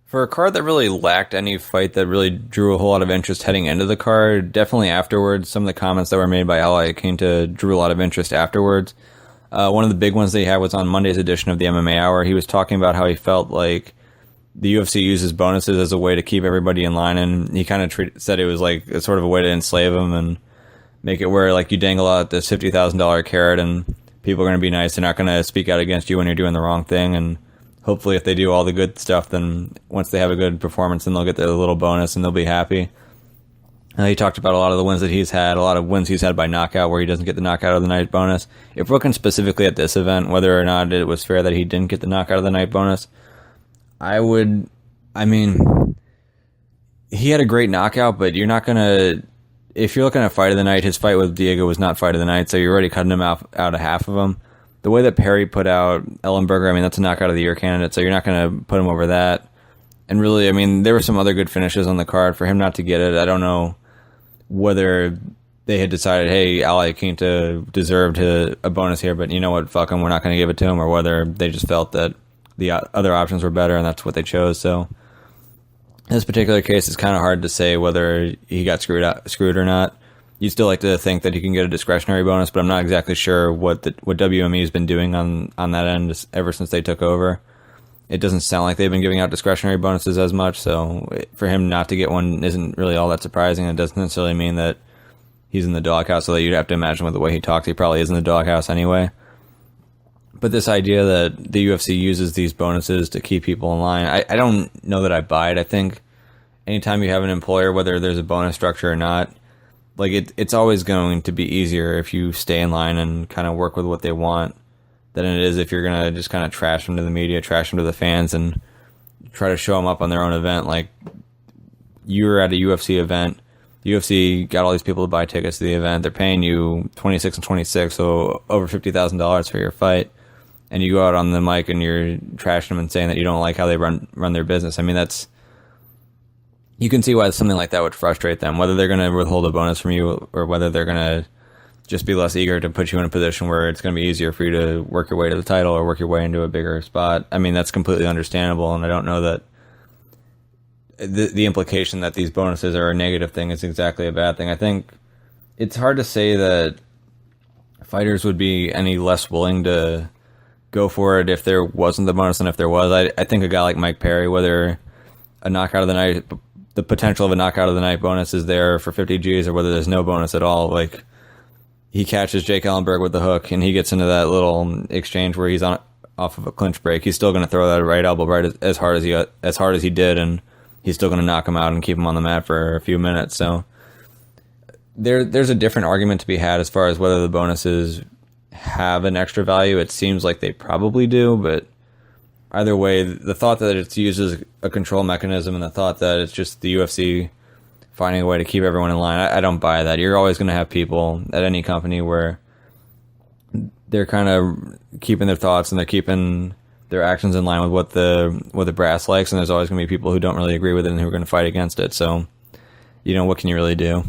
For a card that really lacked any fight that really drew a whole lot of interest heading into the card, definitely afterwards, some of the comments that were made by Iaquinta drew a lot of interest afterwards. One of the big ones they had was on Monday's edition of the MMA Hour. He was talking about how he felt like the UFC uses bonuses as a way to keep everybody in line, and he kind of said it was like a sort of a way to enslave them and make it where like you dangle out this $50,000 carrot and people are going to be nice. They're not going to speak out against you when you're doing the wrong thing, and hopefully if they do all the good stuff, then once they have a good performance, then they'll get their little bonus and they'll be happy. He talked about a lot of the wins that he's had, a lot of wins he's had by knockout where he doesn't get the knockout of the night bonus. If we're looking specifically at this event, whether or not it was fair that he didn't get the knockout of the night bonus, he had a great knockout, but you're not going to, if you're looking at fight of the night, his fight with Diego was not fight of the night, so you're already cutting him out of half of them. The way that Perry put out Ellenberger, that's a knockout of the year candidate, so you're not going to put him over that. And really, there were some other good finishes on the card. For him not to get it, I don't know whether they had decided, hey, Iaquinta deserved a bonus here, but you know what, fuck him, we're not going to give it to him, or whether they just felt that the other options were better and that's what they chose. So in this particular case, it's kind of hard to say whether he got screwed or not. You'd still like to think that he can get a discretionary bonus, but I'm not exactly sure what WME has been doing on that end ever since they took over. It doesn't sound like they've been giving out discretionary bonuses as much, so for him not to get one isn't really all that surprising. It doesn't necessarily mean that he's in the doghouse, so that you'd have to imagine with the way he talks, he probably is in the doghouse anyway. But this idea that the UFC uses these bonuses to keep people in line, I don't know that I buy it. I think anytime you have an employer, whether there's a bonus structure or not, like it's always going to be easier if you stay in line and kind of work with what they want than it is if you're going to just kind of trash them to the media, trash them to the fans, and try to show them up on their own event. Like, you were at a UFC event, the UFC got all these people to buy tickets to the event, they're paying you $26 and $26, so over $50,000 for your fight, and you go out on the mic and you're trashing them and saying that you don't like how they run their business. That's, you can see why something like that would frustrate them, whether they're going to withhold a bonus from you or whether they're going to just be less eager to put you in a position where it's going to be easier for you to work your way to the title or work your way into a bigger spot. That's completely understandable, and I don't know that the implication that these bonuses are a negative thing is exactly a bad thing. I think it's hard to say that fighters would be any less willing to go for it if there wasn't the bonus than if there was. I think a guy like Mike Perry, whether a knockout of the night, the potential of a knockout of the night bonus is there for 50 G's or whether there's no bonus at all, like, he catches Jake Ellenberg with the hook and he gets into that little exchange where he's off of a clinch break, he's still going to throw that right elbow right as hard as he did, and he's still going to knock him out and keep him on the mat for a few minutes. So there's a different argument to be had as far as whether the bonuses have an extra value. It seems like they probably do, but either way, the thought that it's used as a control mechanism and the thought that it's just the UFC finding a way to keep everyone in line, I don't buy that. You're always going to have people at any company where they're kind of keeping their thoughts and they're keeping their actions in line with what the brass likes, and there's always going to be people who don't really agree with it and who are going to fight against it. So, what can you really do?